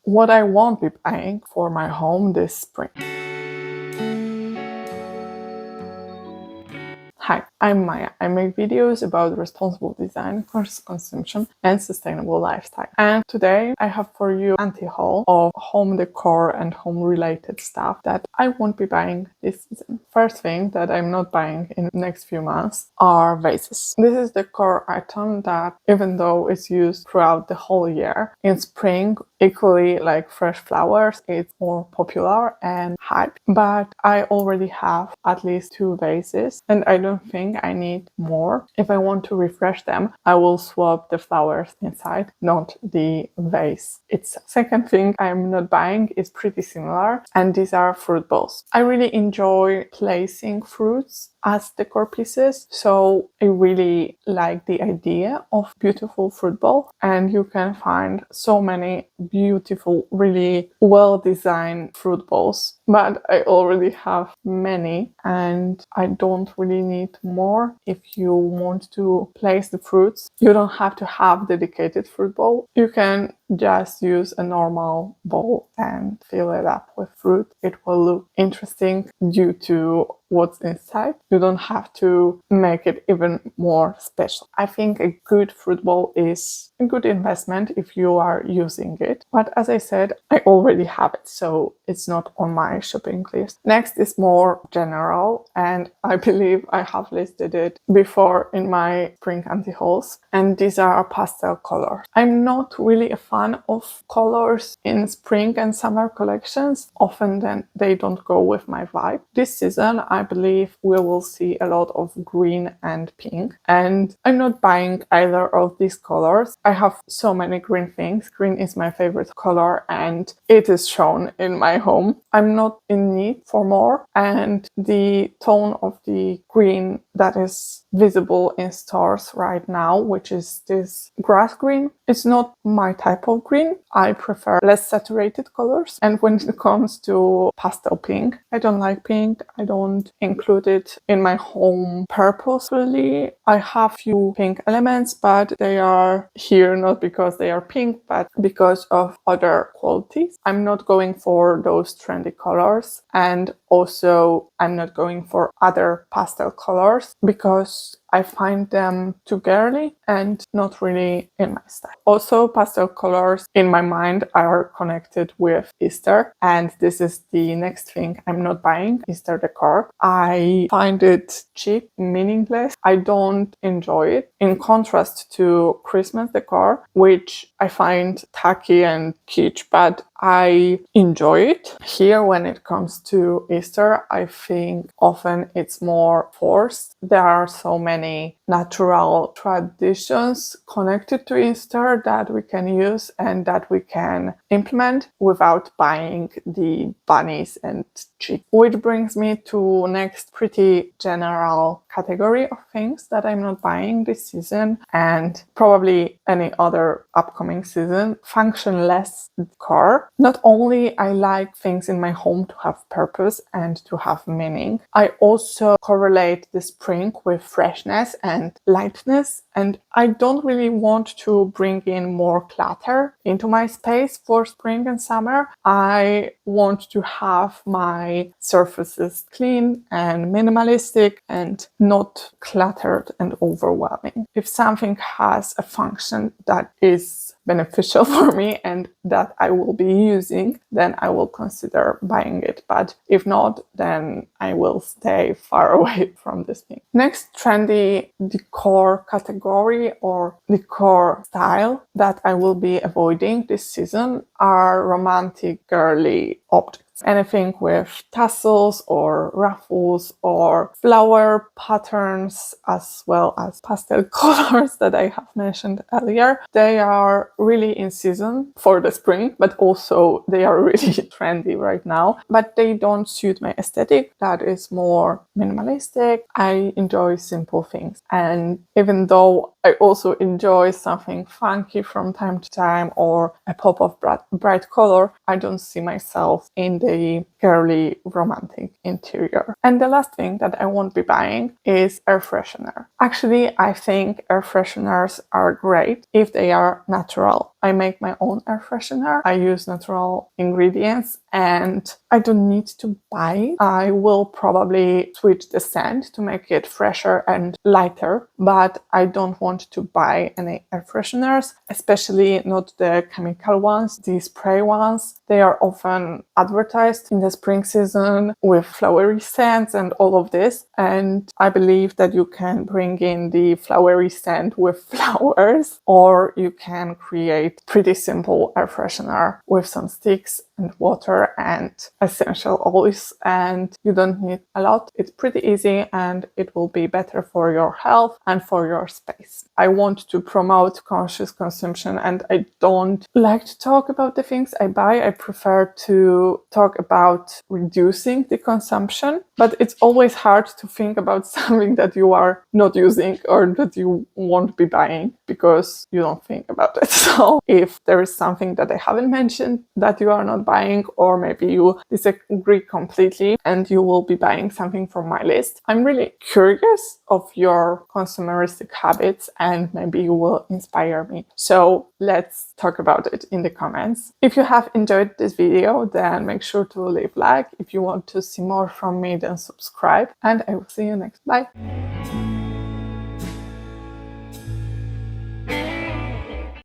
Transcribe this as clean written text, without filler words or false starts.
what I won't be buying for my home this spring. Hi, I'm Maya. I make videos about responsible design, conscious consumption, and sustainable lifestyle. And today I have for you an anti-haul of home decor and home-related stuff that I won't be buying this season. First thing that I'm not buying in the next few months are vases. This is the core item that, even though it's used throughout the whole year, in spring, equally like fresh flowers, it's more popular and hyped. But I already have at least 2 vases, and I don't think I need more. If I want to refresh them, I will swap the flowers inside, not the vase itself. Second thing I'm not buying is pretty similar, and these are fruit bowls. I really enjoy placing fruits as decor pieces, so I really like the idea of beautiful fruit bowl, and you can find so many beautiful, really well designed fruit bowls. But I already have many and I don't really need more. If you want to place the fruits, you don't have to have dedicated fruit bowl. You can just use a normal bowl and fill it up with fruit. It will look interesting due to what's inside. You don't have to make it even more special. I think a good fruit bowl is a good investment if you are using it. But as I said, I already have it, so it's not on my shopping list. Next is more general, and I believe I have listed it before in my spring anti-hauls, and these are pastel colors. I'm not really a fan of colors in spring and summer collections. Often then they don't go with my vibe. This season, I believe we will see a lot of green and pink, and I'm not buying either of these colors. I have so many green things. Green is my favorite color and it is shown in my home. I'm not in need for more, and the tone of the green that is visible in stores right now, which is this grass green, it's not my type of green. I prefer less saturated colors. And when it comes to pastel pink, I don't like pink. I don't include it in my home purposefully. I have few pink elements, but they are here not because they are pink, but because of other qualities. I'm not going for those trendy colors, and also I'm not going for other pastel colors because I find them too girly and not really in my style. Also, pastel colors in my mind are connected with Easter, and this is the next thing I'm not buying, Easter decor. I find it cheap, meaningless. I don't enjoy it. In contrast to Christmas decor, which I find tacky and kitsch, but I enjoy it. Here, when it comes to Easter, I think often it's more forced. There are so many natural traditions connected to Easter that we can use and that we can implement without buying the bunnies and chicks. Which brings me to next pretty general category of things that I'm not buying this season and probably any other upcoming season: functionless decor. Not only I like things in my home to have purpose and to have meaning, I also correlate the spring with freshness and lightness, and I don't really want to bring in more clutter into my space for spring and summer. I want to have my surfaces clean and minimalistic and not cluttered and overwhelming. If something has a function that is beneficial for me and that I will be using, then I will consider buying it. But if not, then I will stay far away from this thing. Next trendy decor category or decor style that I will be avoiding this season are romantic girly objects. Anything with tassels or ruffles or flower patterns, as well as pastel colors that I have mentioned earlier. They are really in season for the spring, but also they are really trendy right now. But they don't suit my aesthetic. That is more minimalistic. I enjoy simple things. And even though I also enjoy something funky from time to time or a pop of bright color, I don't see myself in the Girly-Romantic interior. And the last thing that I won't be buying is air freshener. Actually, I think air fresheners are great if they are natural. I make my own air freshener. I use natural ingredients and I don't need to buy it. I will probably switch the scent to make it fresher and lighter, but I don't want to buy any air fresheners, especially not the chemical ones, the spray ones. They are often advertised in the spring season with flowery scents and all of this. And I believe that you can bring in the flowery scent with flowers, or you can create pretty simple air freshener with some sticks and water and essential oils, and you don't need a lot. It's pretty easy and it will be better for your health and for your space. I want to promote conscious consumption and I don't like to talk about the things I buy. I prefer to talk about reducing the consumption, but it's always hard to think about something that you are not using or that you won't be buying because you don't think about it. So if there is something that I haven't mentioned that you are not buying, or maybe you disagree completely and you will be buying something from my list, I'm really curious of your consumeristic habits and maybe you will inspire me. So let's talk about it in the comments. If you have enjoyed this video, then make sure to leave a like. If you want to see more from me, then subscribe, and I will see you next. Bye!